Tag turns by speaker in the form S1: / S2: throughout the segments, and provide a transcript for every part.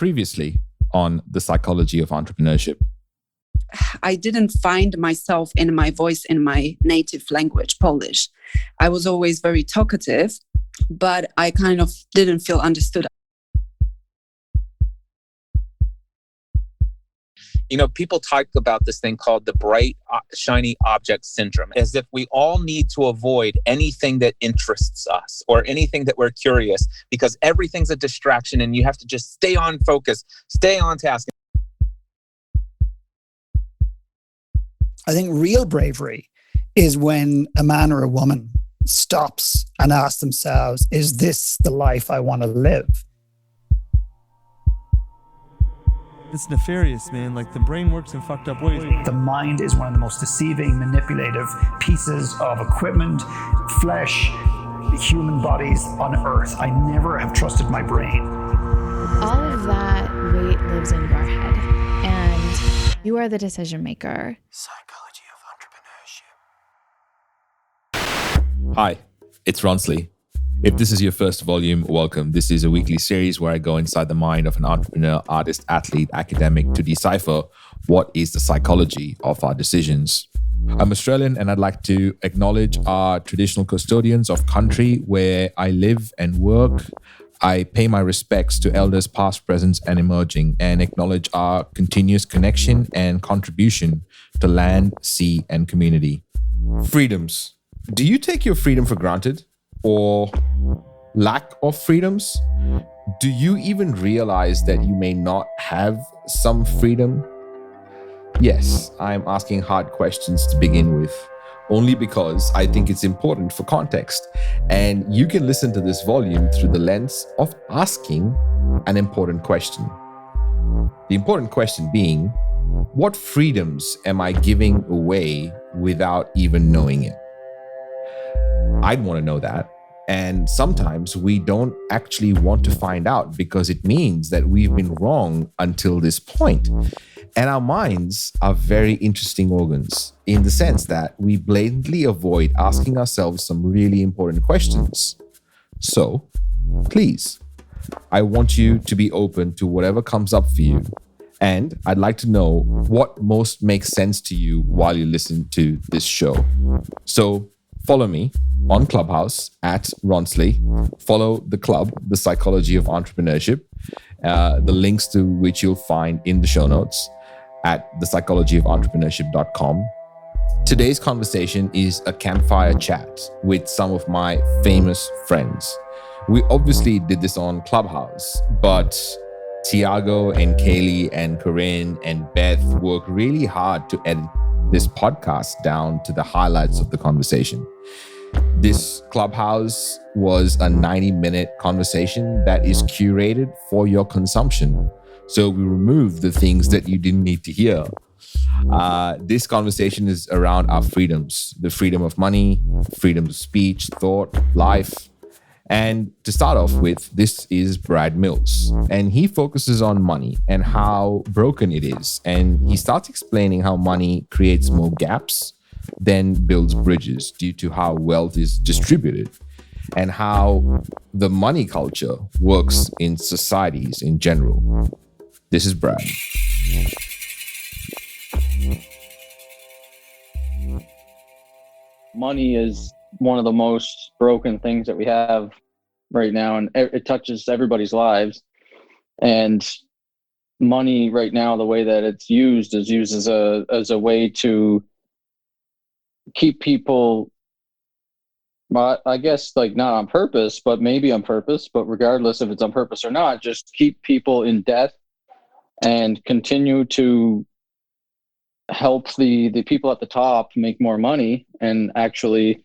S1: Previously on The Psychology of Entrepreneurship.
S2: I didn't find myself in my voice in my native language, Polish. I was always very talkative, but I kind of didn't feel understood.
S3: You know, people talk about this thing called the bright, shiny object syndrome, as if we all need to avoid anything that interests us or anything that we're curious, because everything's a distraction and you have to just stay on focus, stay on task.
S4: I think real bravery is when a man or a woman stops and asks themselves, is this the life I want to live?
S5: It's nefarious, man. Like, the brain works in fucked up ways.
S4: The mind is one of the most deceiving, manipulative pieces of equipment, flesh, human bodies on earth. I never have trusted my brain.
S6: All of that weight lives in your head, and you are the decision maker.
S7: Psychology of Entrepreneurship.
S1: Hi, it's Ronsley. If this is your first volume, welcome. This is a weekly series where I go inside the mind of an entrepreneur, artist, athlete, academic to decipher what is the psychology of our decisions. I'm Australian and I'd like to acknowledge our traditional custodians of country where I live and work. I pay my respects to elders past, present, and emerging, and acknowledge our continuous connection and contribution to land, sea, and community. Freedoms. Do you take your freedom for granted? Or lack of freedoms? Do you even realize that you may not have some freedom? Yes, I'm asking hard questions to begin with, only because I think it's important for context. And you can listen to this volume through the lens of asking an important question. The important question being, what freedoms am I giving away without even knowing it? I'd want to know that. And sometimes we don't actually want to find out because it means that we've been wrong until this point. And our minds are very interesting organs in the sense that we blatantly avoid asking ourselves some really important questions. So, please, I want you to be open to whatever comes up for you. And I'd like to know what most makes sense to you while you listen to this show. So, follow me on Clubhouse at Ronsley. Follow the club, The Psychology of Entrepreneurship, the links to which you'll find in the show notes at thepsychologyoфentrepreneurship.com. Today's conversation is a campfire chat with some of my famous friends. We obviously did this on Clubhouse, but Tiago and Kaylee and Corinne and Beth worked really hard to edit this podcast down to the highlights of the conversation. This Clubhouse was a 90-minute conversation that is curated for your consumption. So we removed the things that you didn't need to hear. This conversation is around our freedoms, the freedom of money, freedom of speech, thought, life. And to start off with, this is Brad Mills, and he focuses on money and how broken it is. And he starts explaining how money creates more gaps than builds bridges due to how wealth is distributed and how the money culture works in societies in general. This is Brad.
S8: Money is one of the most broken things that we have right now, and it touches everybody's lives. And money right now, the way that it's used is used as a way to keep people, I guess, like, not on purpose, but maybe on purpose, but regardless if it's on purpose or not, just keep people in debt and continue to help the people at the top make more money and actually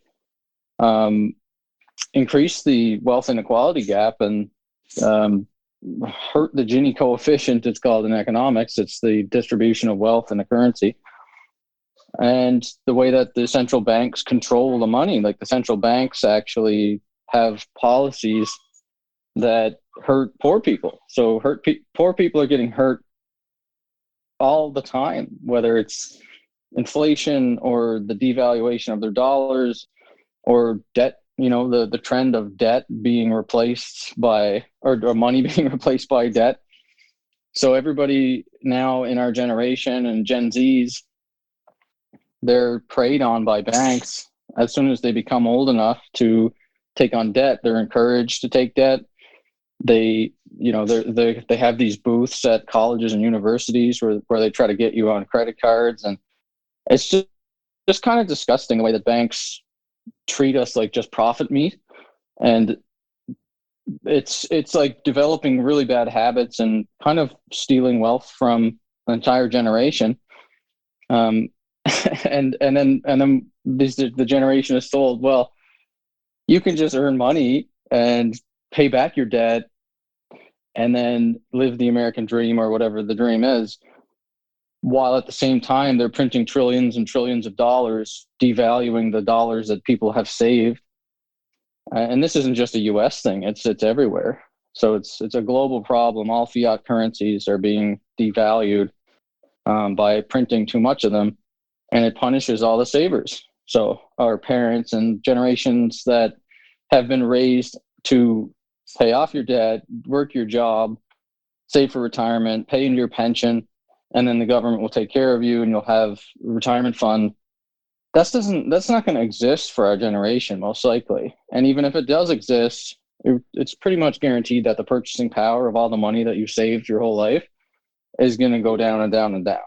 S8: increase the wealth inequality gap and hurt the Gini coefficient, it's called in economics. It's the distribution of wealth in the currency. And the way that the central banks control the money, like the central banks actually have policies that hurt poor people. So poor people are getting hurt all the time, whether it's inflation or the devaluation of their dollars or debt, the trend of debt being replaced by, or money being replaced by debt. So everybody now in our generation and Gen Zs, they're preyed on by banks. As soon as they become old enough to take on debt, they're encouraged to take debt. They have these booths at colleges and universities where they try to get you on credit cards, and it's just kind of disgusting the way that banks treat us like just profit meat. And it's like developing really bad habits and kind of stealing wealth from an entire generation. And then the generation is told, well, you can just earn money and pay back your debt and then live the American dream or whatever the dream is, while at the same time they're printing trillions and trillions of dollars, devaluing the dollars that people have saved. And this isn't just a US thing, it's everywhere. So it's a global problem. All fiat currencies are being devalued by printing too much of them, and it punishes all the savers. So our parents and generations that have been raised to pay off your debt, work your job, save for retirement, pay into your pension, and then the government will take care of you and you'll have a retirement fund. That's not going to exist for our generation, most likely. And even if it does exist, it's pretty much guaranteed that the purchasing power of all the money that you saved your whole life is going to go down and down and down,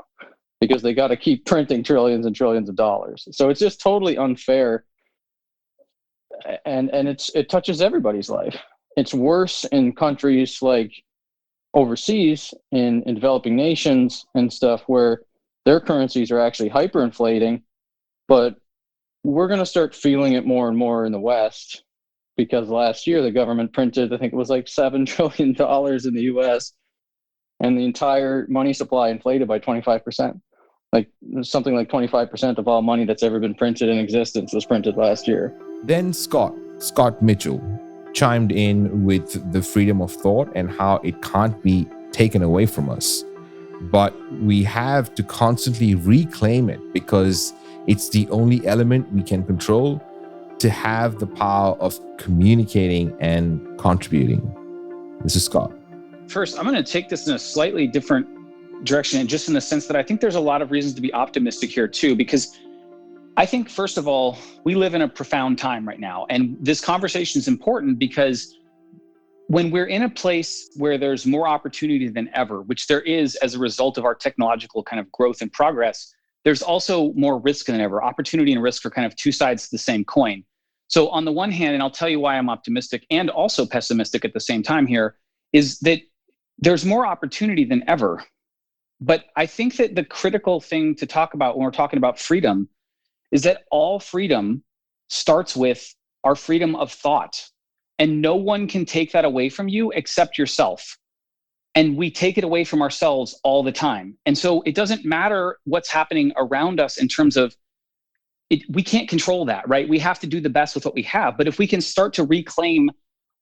S8: because they got to keep printing trillions and trillions of dollars. So it's just totally unfair. And it touches everybody's life. It's worse in countries like overseas in developing nations and stuff, where their currencies are actually hyperinflating. But we're going to start feeling it more and more in the West, because last year the government printed, I think it was like $7 trillion in the US, and the entire money supply inflated by 25%. Like something like 25% of all money that's ever been printed in existence was printed last year.
S1: Then Scott Mitchell chimed in with the freedom of thought and how it can't be taken away from us, but we have to constantly reclaim it, because it's the only element we can control to have the power of communicating and contributing. This is Scott.
S9: First, I'm going to take this in a slightly different direction, just in the sense that I think there's a lot of reasons to be optimistic here too, because I think, first of all, we live in a profound time right now. And this conversation is important because when we're in a place where there's more opportunity than ever, which there is as a result of our technological kind of growth and progress, there's also more risk than ever. Opportunity and risk are kind of two sides to the same coin. So on the one hand, and I'll tell you why I'm optimistic and also pessimistic at the same time here, is that there's more opportunity than ever. But I think that the critical thing to talk about when we're talking about freedom is that all freedom starts with our freedom of thought. And no one can take that away from you except yourself. And we take it away from ourselves all the time. And so it doesn't matter what's happening around us in terms of it, we can't control that, right? We have to do the best with what we have. But if we can start to reclaim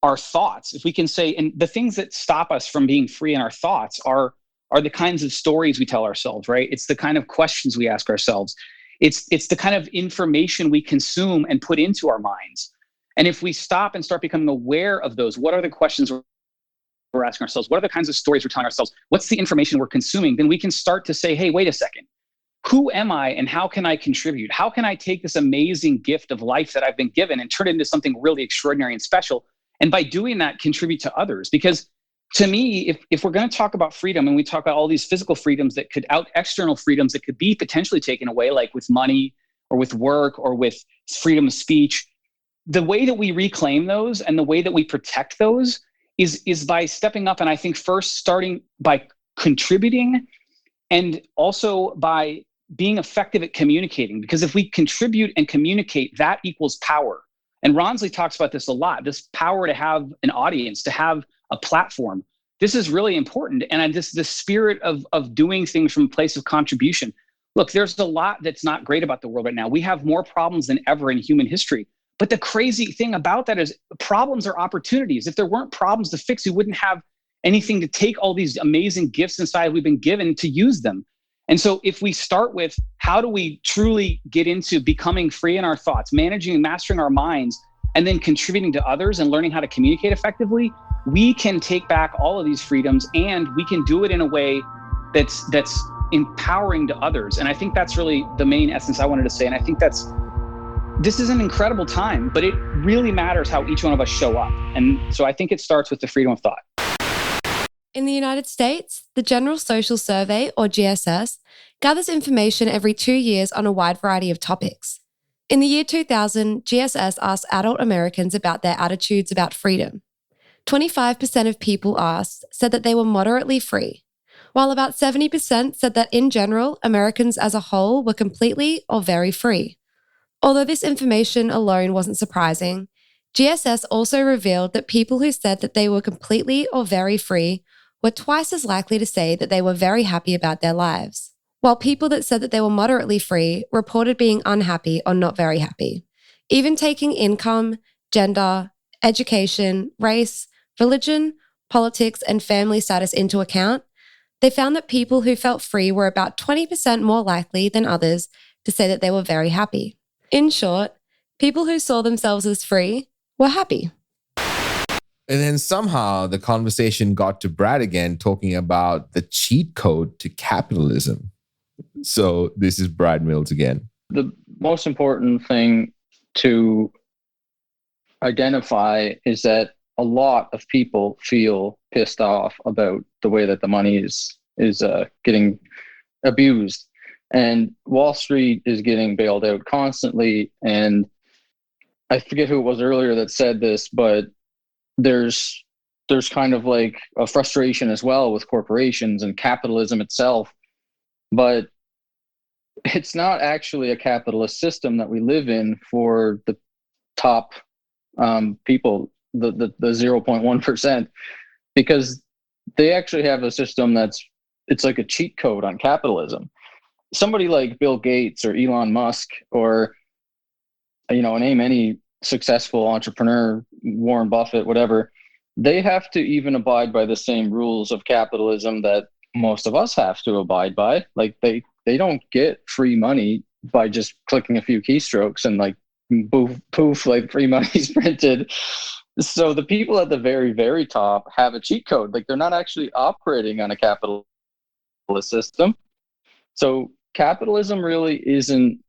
S9: our thoughts, if we can say, and the things that stop us from being free in our thoughts are the kinds of stories we tell ourselves, right? It's the kind of questions we ask ourselves. It's the kind of information we consume and put into our minds. And if we stop and start becoming aware of those, what are the questions we're asking ourselves? What are the kinds of stories we're telling ourselves? What's the information we're consuming? Then we can start to say, hey, wait a second. Who am I and how can I contribute? How can I take this amazing gift of life that I've been given and turn it into something really extraordinary and special? And by doing that, contribute to others. Because to me, if we're going to talk about freedom and we talk about all these physical freedoms that could external freedoms that could be potentially taken away, like with money or with work or with freedom of speech, the way that we reclaim those and the way that we protect those is by stepping up. And I think first starting by contributing and also by being effective at communicating. Because if we contribute and communicate, that equals power. And Ronsley talks about this a lot, this power to have an audience, to have a platform. This is really important. And this spirit of doing things from a place of contribution. Look, there's a lot that's not great about the world right now. We have more problems than ever in human history. But the crazy thing about that is problems are opportunities. If there weren't problems to fix, we wouldn't have anything to take all these amazing gifts inside we've been given to use them. And so if we start with how do we truly get into becoming free in our thoughts, managing and mastering our minds, and then contributing to others and learning how to communicate effectively, we can take back all of these freedoms, and we can do it in a way that's empowering to others. And I think that's really the main essence I wanted to say. And I think this is an incredible time, but it really matters how each one of us show up. And so I think it starts with the freedom of thought.
S10: In the United States, the General Social Survey, or GSS, gathers information every 2 years on a wide variety of topics. In the year 2000, GSS asked adult Americans about their attitudes about freedom. 25% of people asked said that they were moderately free, while about 70% said that in general, Americans as a whole were completely or very free. Although this information alone wasn't surprising, GSS also revealed that people who said that they were completely or very free were twice as likely to say that they were very happy about their lives, while people that said that they were moderately free reported being unhappy or not very happy. Even taking income, gender, education, race, religion, politics, and family status into account, they found that people who felt free were about 20% more likely than others to say that they were very happy. In short, people who saw themselves as free were happy.
S1: And then somehow the conversation got to Brad again, talking about the cheat code to capitalism. So this is Brad Mills again.
S8: The most important thing to identify is that a lot of people feel pissed off about the way that the money is getting abused. And Wall Street is getting bailed out constantly. And I forget who it was earlier that said this, but there's kind of like a frustration as well with corporations and capitalism itself. But it's not actually a capitalist system that we live in for the top people, the 0.1%, because they actually have a system it's like a cheat code on capitalism. Somebody like Bill Gates or Elon Musk or, name any successful entrepreneur, Warren Buffett, whatever, they have to even abide by the same rules of capitalism that most of us have to abide by. Like they don't get free money by just clicking a few keystrokes and like poof, like free money's printed. So the people at the very, very top have a cheat code. Like they're not actually operating on a capitalist system. So capitalism really isn't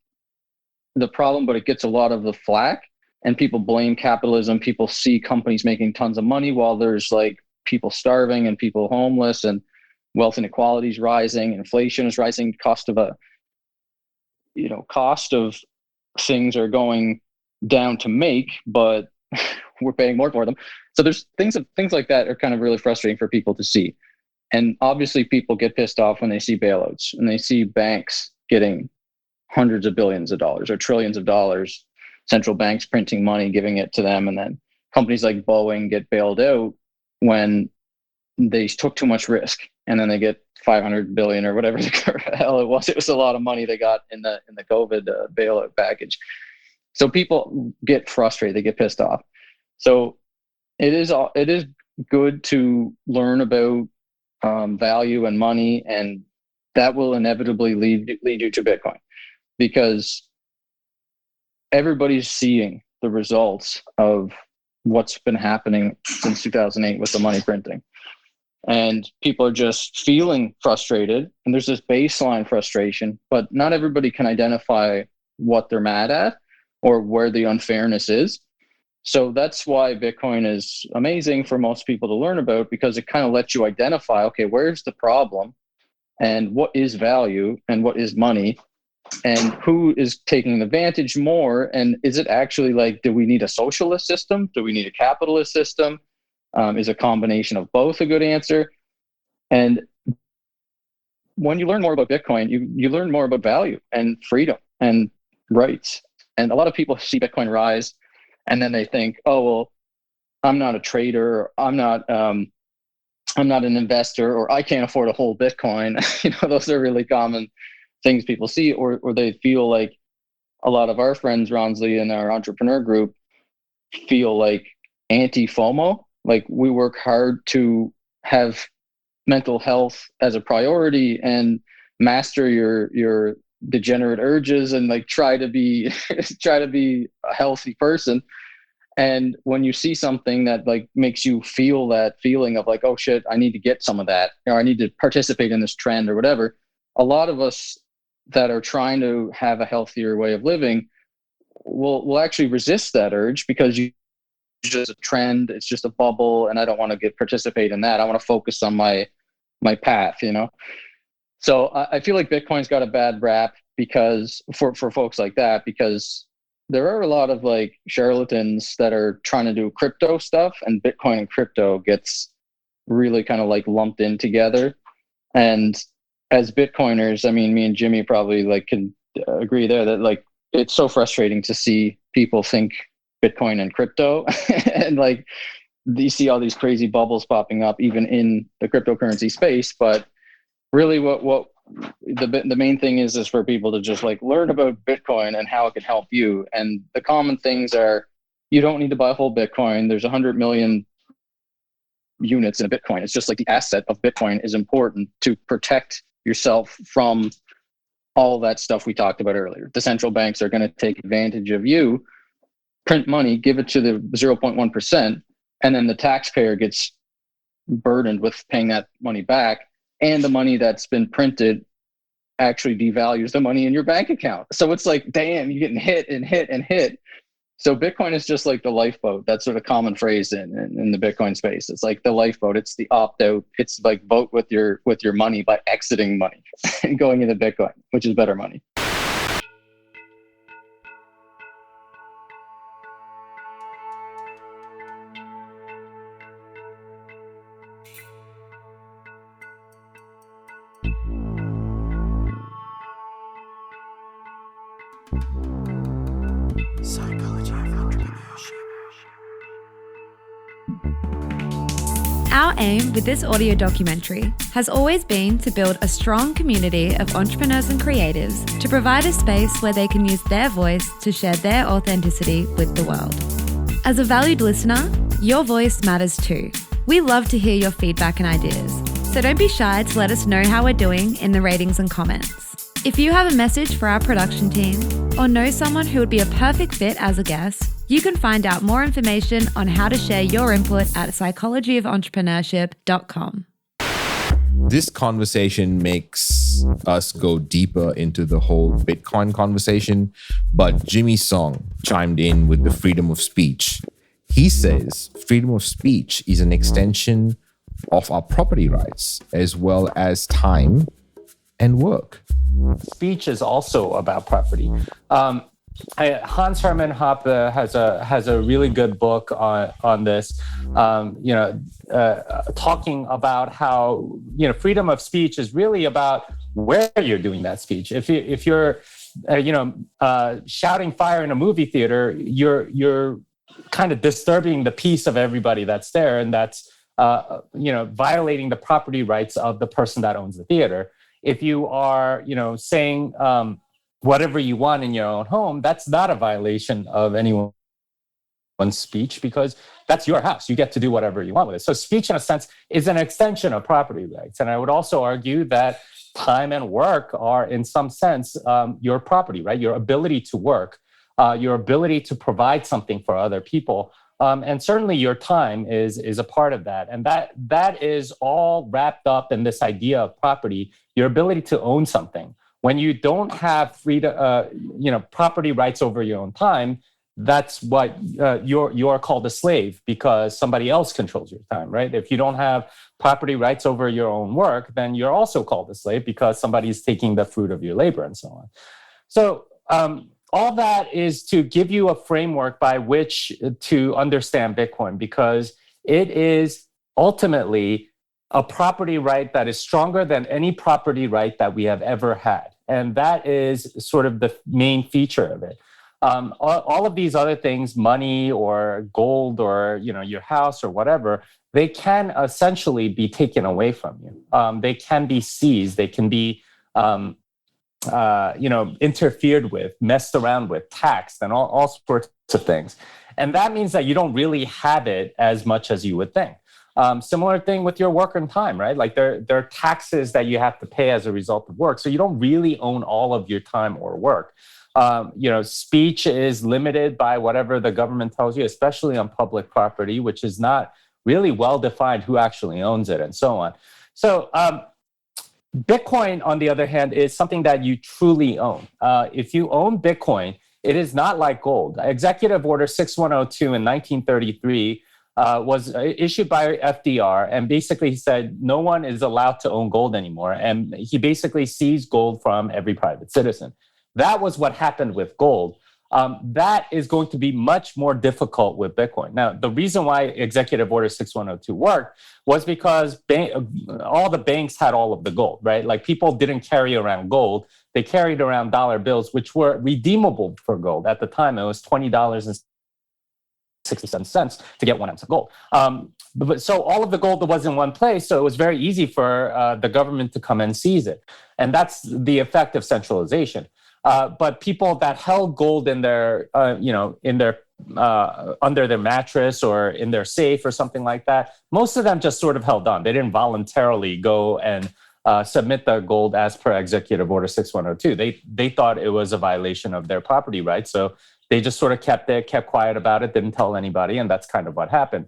S8: the problem, but it gets a lot of the flack. And people blame capitalism. People see companies making tons of money while there's like people starving and people homeless, and wealth inequality is rising, inflation is rising, cost of things are going down to make, but we're paying more for them. So there's things like that are kind of really frustrating for people to see. And obviously people get pissed off when they see bailouts and they see banks getting hundreds of billions of dollars or trillions of dollars, central banks printing money, giving it to them. And then companies like Boeing get bailed out when they took too much risk. And then they get 500 billion or whatever the hell it was. It was a lot of money they got in the COVID bailout package. So people get frustrated, they get pissed off. So it is good to learn about value and money, and that will inevitably lead you to Bitcoin, because everybody's seeing the results of what's been happening since 2008 with the money printing. And people are just feeling frustrated, and there's this baseline frustration, but not everybody can identify what they're mad at or where the unfairness is. So that's why Bitcoin is amazing for most people to learn about, because it kind of lets you identify, okay, where's the problem and what is value and what is money and who is taking advantage more. And is it actually like, do we need a socialist system? Do we need a capitalist system? Is a combination of both a good answer? And when you learn more about Bitcoin, you learn more about value and freedom and rights. And a lot of people see Bitcoin rise, and then they think, oh, well, I'm not a trader, or I'm not an investor, or I can't afford a whole Bitcoin. Those are really common things people see, or they feel like a lot of our friends, Ronsley, and our entrepreneur group feel like anti-FOMO. Like we work hard to have mental health as a priority and master your degenerate urges and like try to be a healthy person. And when you see something that like makes you feel that feeling of like, oh shit, I need to get some of that, or I need to participate in this trend or whatever, a lot of us that are trying to have a healthier way of living will actually resist that urge, because it's just a trend, it's just a bubble, and I don't want to participate in that. I want to focus on my path, you know? So I feel like Bitcoin's got a bad rap because for folks like that, because there are a lot of like charlatans that are trying to do crypto stuff, and Bitcoin and crypto gets really kind of like lumped in together. And as Bitcoiners, I mean, me and Jimmy probably like can agree there that like it's so frustrating to see people think Bitcoin and crypto and like you see all these crazy bubbles popping up even in the cryptocurrency space. But really what the main thing is for people to just like learn about Bitcoin and how it can help you. And the common things are, you don't need to buy a whole Bitcoin. There's 100 million units in a Bitcoin. It's just like the asset of Bitcoin is important to protect yourself from all that stuff we talked about earlier. The central banks are going to take advantage of you, print money, give it to the 0.1%, and then the taxpayer gets burdened with paying that money back. And the money that's been printed actually devalues the money in your bank account. So it's like, damn, you're getting hit and hit and hit. So Bitcoin is just like the lifeboat. That's sort of common phrase in the Bitcoin space. It's like the lifeboat. It's the opt-out. It's like vote with your money by exiting money and going into Bitcoin, which is better money.
S7: Psychology of entrepreneurship.
S10: Our aim with this audio documentary has always been to build a strong community of entrepreneurs and creatives to provide a space where they can use their voice to share their authenticity with the world. As a valued listener, your voice matters too. We love to hear your feedback and ideas, so don't be shy to let us know how we're doing in the ratings and comments. If you have a message for our production team or know someone who would be a perfect fit as a guest, you can find out more information on how to share your input at psychologyoфentrepreneurship.com.
S1: This conversation makes us go deeper into the whole Bitcoin conversation, but Jimmy Song chimed in with the freedom of speech. He says freedom of speech is an extension of our property rights as well as time and work.
S11: Speech is also about property. Hans Hermann Hoppe has a really good book on this. Talking about how freedom of speech is really about where you're doing that speech. If you're shouting fire in a movie theater, you're kind of disturbing the peace of everybody that's there, and that's violating the property rights of the person that owns the theater. If you are, saying whatever you want in your own home, that's not a violation of anyone's speech, because that's your house. You get to do whatever you want with it. So speech, in a sense, is an extension of property rights. And I would also argue that time and work are, in some sense, your property, right? Your ability to work, your ability to provide something for other people. And certainly your time is a part of that. And that is all wrapped up in this idea of property, your ability to own something. When you don't have property rights over your own time, that's what you're called a slave, because somebody else controls your time, right? If you don't have property rights over your own work, then you're also called a slave because somebody's taking the fruit of your labor and so on. So all that is to give you a framework by which to understand Bitcoin, because it is ultimately a property right that is stronger than any property right that we have ever had. And that is sort of the main feature of it. All of these other things, money or gold or your house or whatever, they can essentially be taken away from you. They can be seized. They can be interfered with, messed around with, taxed, and all sorts of things. And that means that you don't really have it as much as you would think. Similar thing with your work and time, right? Like there are taxes that you have to pay as a result of work. So you don't really own all of your time or work. Speech is limited by whatever the government tells you, especially on public property, which is not really well defined who actually owns it and so on. So Bitcoin, on the other hand, is something that you truly own. If you own Bitcoin, it is not like gold. Executive Order 6102 in 1933 was issued by FDR, and basically he said no one is allowed to own gold anymore. And he basically seized gold from every private citizen. That was what happened with gold. That is going to be much more difficult with Bitcoin. Now, the reason why Executive Order 6102 worked was because all the banks had all of the gold, right? Like people didn't carry around gold. They carried around dollar bills, which were redeemable for gold. At the time, it was $20.67 to get 1 ounce of gold. So all of the gold was in one place, so it was very easy for the government to come and seize it. And that's the effect of centralization. But people that held gold in their, under their mattress or in their safe or something like that, most of them just sort of held on. They didn't voluntarily go and submit the gold as per Executive Order 6102. They thought it was a violation of their property rights, so they just sort of kept quiet about it, didn't tell anybody, and that's kind of what happened.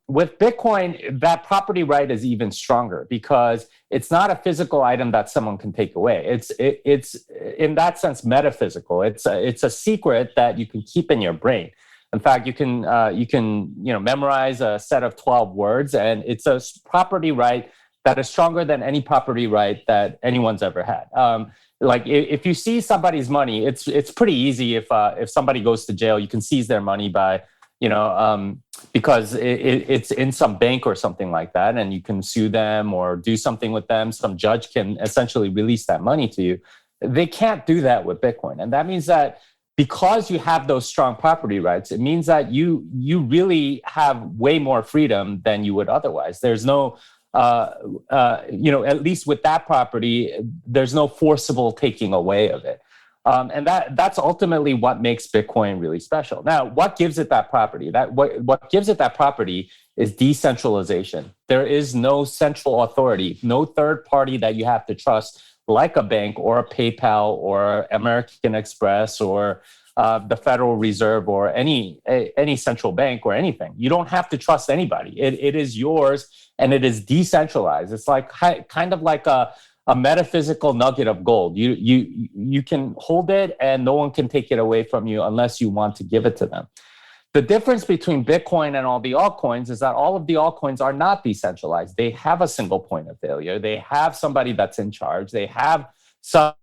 S11: With Bitcoin, that property right is even stronger because it's not a physical item that someone can take away. It's in that sense metaphysical. It's a secret that you can keep in your brain. In fact, you can memorize a set of 12 words, and it's a property right that is stronger than any property right that anyone's ever had. Like if you seize somebody's money, it's pretty easy. If somebody goes to jail, you can seize their money by because it's in some bank or something like that, and you can sue them or do something with them. Some judge can essentially release that money to you. They can't do that with Bitcoin. And that means that because you have those strong property rights, it means that you really have way more freedom than you would otherwise. There's no, at least with that property, there's no forcible taking away of it. And that's ultimately what makes Bitcoin really special. Now, what gives it that property? What gives it that property is decentralization. There is no central authority, no third party that you have to trust, like a bank or a PayPal or American Express or the Federal Reserve or any central bank or anything. You don't have to trust anybody. It is yours, and it is decentralized. It's like kind of like a metaphysical nugget of gold. You can hold it and no one can take it away from you unless you want to give it to them. The difference between Bitcoin and all the altcoins is that all of the altcoins are not decentralized. They have a single point of failure. They have somebody that's in charge. They have some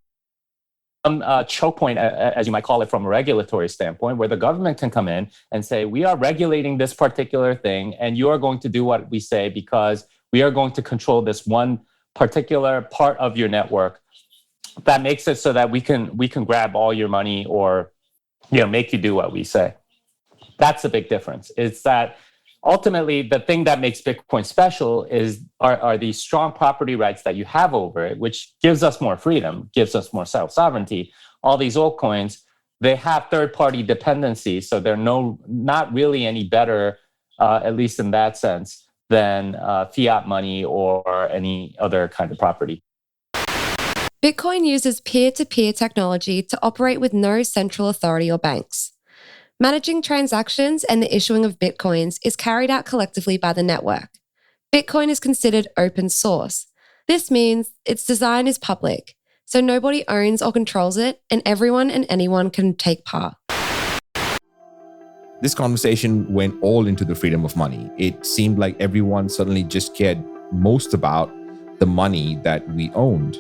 S11: choke point, as you might call it, from a regulatory standpoint, where the government can come in and say, we are regulating this particular thing, and you are going to do what we say because we are going to control this one particular part of your network. That makes it so that we can grab all your money or make you do what we say. That's the big difference. It's that ultimately the thing that makes Bitcoin special are these strong property rights that you have over it, which gives us more freedom, gives us more self-sovereignty. All these altcoins, they have third-party dependency, so they're not really any better, at least in that sense, than fiat money or any other kind of property.
S10: Bitcoin uses peer-to-peer technology to operate with no central authority or banks. Managing transactions and the issuing of Bitcoins is carried out collectively by the network. Bitcoin is considered open source. This means its design is public, so nobody owns or controls it, and everyone and anyone can take part.
S1: This conversation went all into the freedom of money. It seemed like everyone suddenly just cared most about the money that we owned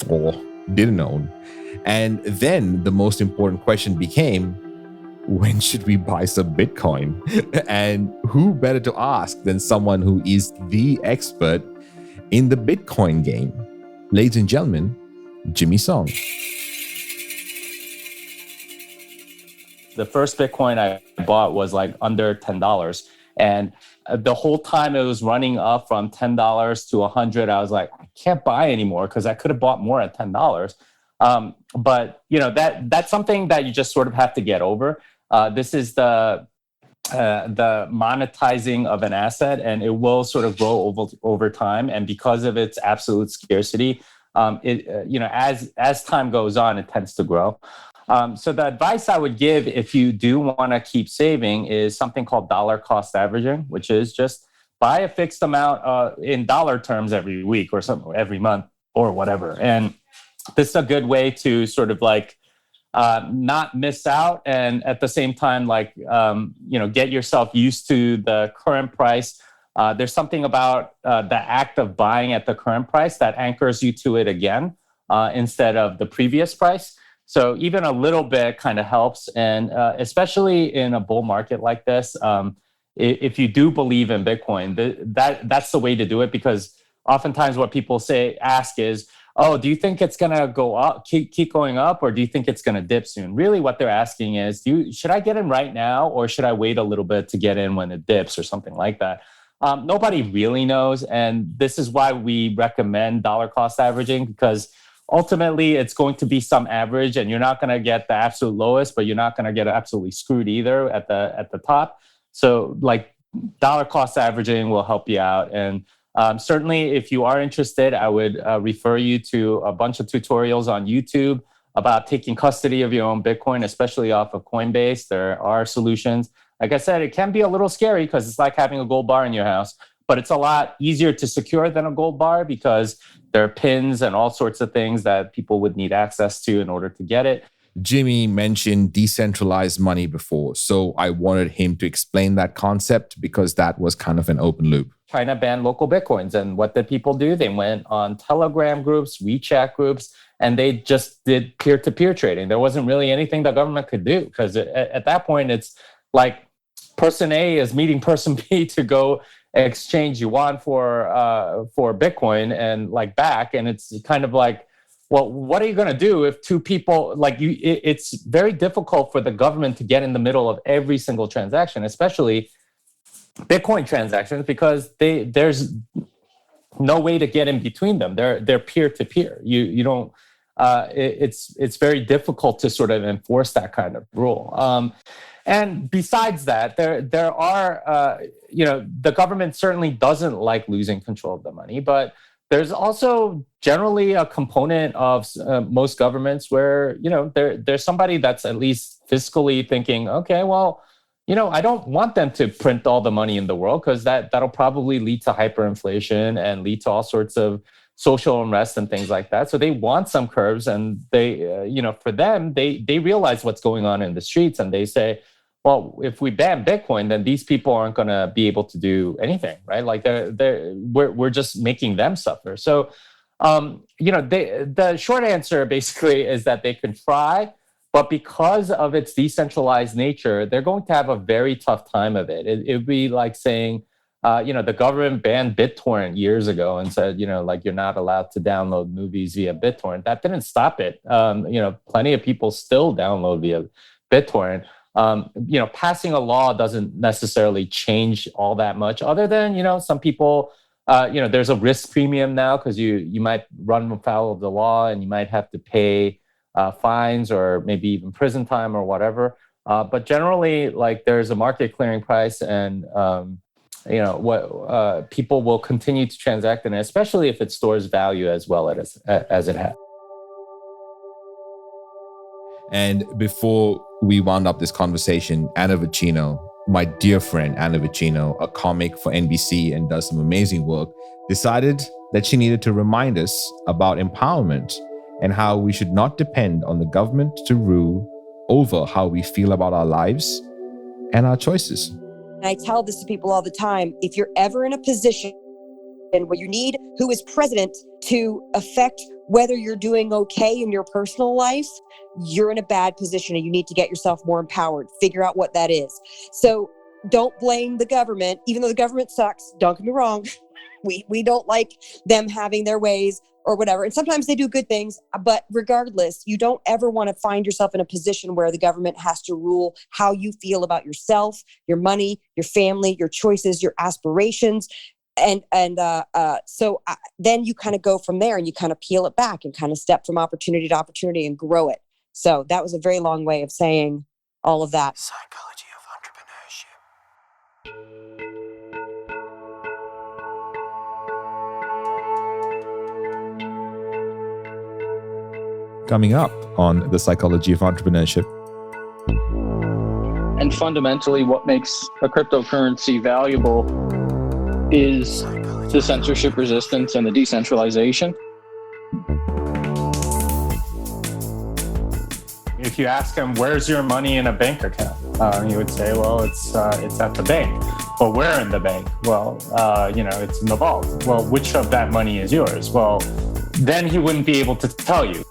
S1: or didn't own. And then the most important question became, when should we buy some Bitcoin? And who better to ask than someone who is the expert in the Bitcoin game? Ladies and gentlemen, Jimmy Song.
S11: The first Bitcoin I bought was like under $10. And the whole time it was running up from $10 to $100, I was like, I can't buy anymore because I could have bought more at $10. But that's something that you just sort of have to get over. This is the monetizing of an asset, and it will sort of grow over time. And because of its absolute scarcity, as time goes on, it tends to grow. So the advice I would give if you do want to keep saving is something called dollar cost averaging, which is just buy a fixed amount in dollar terms every week or something, every month or whatever. And this is a good way to sort of like not miss out, and at the same time, like get yourself used to the current price. There's something about the act of buying at the current price that anchors you to it again instead of the previous price. So even a little bit kind of helps, and especially in a bull market like this, if you do believe in Bitcoin, that's the way to do it, because oftentimes what people ask is, oh, do you think it's going to go up, keep going up, or do you think it's going to dip soon? Really what they're asking is, should I get in right now, or should I wait a little bit to get in when it dips or something like that? Nobody really knows. And this is why we recommend dollar cost averaging, because ultimately it's going to be some average, and you're not going to get the absolute lowest, but you're not going to get absolutely screwed either at the top. So like dollar cost averaging will help you out. And certainly, if you are interested, I would refer you to a bunch of tutorials on YouTube about taking custody of your own Bitcoin, especially off of Coinbase. There are solutions. Like I said, it can be a little scary because it's like having a gold bar in your house, but it's a lot easier to secure than a gold bar because there are pins and all sorts of things that people would need access to in order to get it.
S1: Jimmy mentioned decentralized money before, so I wanted him to explain that concept because that was kind of an open loop.
S11: China banned local Bitcoins. And what did people do? They went on Telegram groups, WeChat groups, and they just did peer-to-peer trading. There wasn't really anything the government could do, because at that point, it's like person A is meeting person B to go exchange yuan for Bitcoin and like back. And it's kind of like, well, what are you going to do if two people it's very difficult for the government to get in the middle of every single transaction, especially Bitcoin transactions, because there's no way to get in between them. They're peer to peer. You don't. It's very difficult to sort of enforce that kind of rule. And besides that, there are the government certainly doesn't like losing control of the money, but there's also generally a component of most governments where there's somebody that's at least fiscally thinking, okay, well, I don't want them to print all the money in the world, because that'll probably lead to hyperinflation and lead to all sorts of social unrest and things like that. So they want some curbs, and they, for them, they realize what's going on in the streets, and they say, well, if we ban Bitcoin, then these people aren't going to be able to do anything, right? Like we're just making them suffer. So, the short answer basically is that they can try, but because of its decentralized nature, they're going to have a very tough time of it. It'd be like saying, the government banned BitTorrent years ago and said, you're not allowed to download movies via BitTorrent. That didn't stop it. Plenty of people still download via BitTorrent. Passing a law doesn't necessarily change all that much, other than, some people, there's a risk premium now because you might run afoul of the law and you might have to pay fines or maybe even prison time or whatever. But generally, there's a market clearing price, and what people will continue to transact in it, especially if it stores value as well as it has.
S1: And before we wound up this conversation, Anna Vicino, my dear friend Anna Vicino, a comic for NBC and does some amazing work, decided that she needed to remind us about empowerment and how we should not depend on the government to rule over how we feel about our lives and our choices.
S12: I tell this to people all the time. If you're ever in a position where you need who is president to affect whether you're doing okay in your personal life, you're in a bad position and you need to get yourself more empowered. Figure out what that is. So don't blame the government, even though the government sucks. Don't get me wrong. We don't like them having their ways or whatever. And sometimes they do good things, but regardless, you don't ever want to find yourself in a position where the government has to rule how you feel about yourself, your money, your family, your choices, your aspirations. And so then you kind of go from there and you kind of peel it back and kind of step from opportunity to opportunity and grow it. So that was a very long way of saying all of that.
S7: Psychology of entrepreneurship.
S1: coming up on The Psychology of Entrepreneurship.
S8: And fundamentally, what makes a cryptocurrency valuable is the censorship resistance and the decentralization.
S11: If you ask him, where's your money in a bank account? He would say, well, it's at the bank. But where in the bank? Well, it's in the vault. Well, which of that money is yours? Well, then he wouldn't be able to tell you.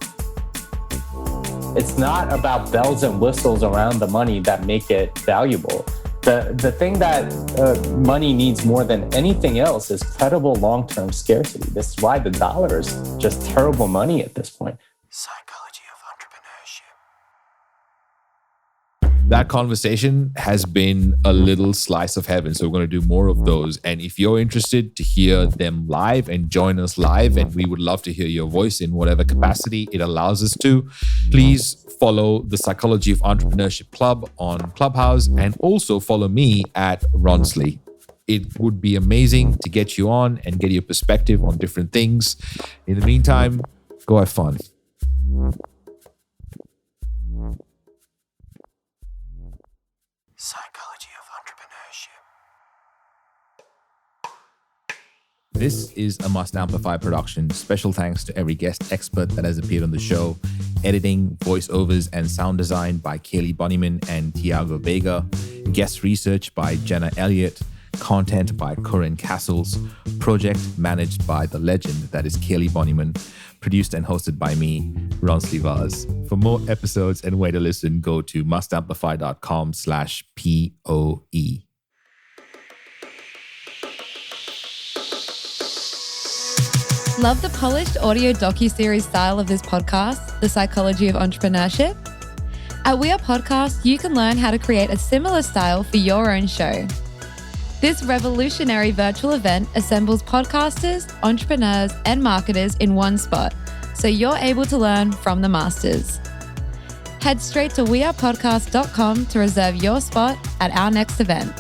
S11: It's not about bells and whistles around the money that make it valuable. The thing that money needs more than anything else is credible long-term scarcity. This is why the dollar is just terrible money at this point.
S7: Psychology of entrepreneurship.
S1: That conversation has been a little slice of heaven. So we're going to do more of those. And if you're interested to hear them live and join us live, and we would love to hear your voice in whatever capacity it allows us to, please follow the Psychology of Entrepreneurship Club on Clubhouse and also follow me at Ronsley. It would be amazing to get you on and get your perspective on different things. In the meantime, go have fun.
S7: Psychology of entrepreneurship.
S1: This is a Must Amplify production. Special thanks to every guest expert that has appeared on the show. Editing, voiceovers, and sound design by Kaylee Bonnyman and Tiago Vega. Guest research by Jenna Elliott. Content by Corinne Castles. Project managed by the legend that is Kaylee Bonnyman. Produced and hosted by me, Ronsley Vaz. For more episodes and way to listen, go to mustamplify.com/POE.
S10: Love the polished audio docuseries style of this podcast, The Psychology of Entrepreneurship? At We Are Podcast, you can learn how to create a similar style for your own show. This revolutionary virtual event assembles podcasters, entrepreneurs, and marketers in one spot, so you're able to learn from the masters. Head straight to wearepodcast.com to reserve your spot at our next event.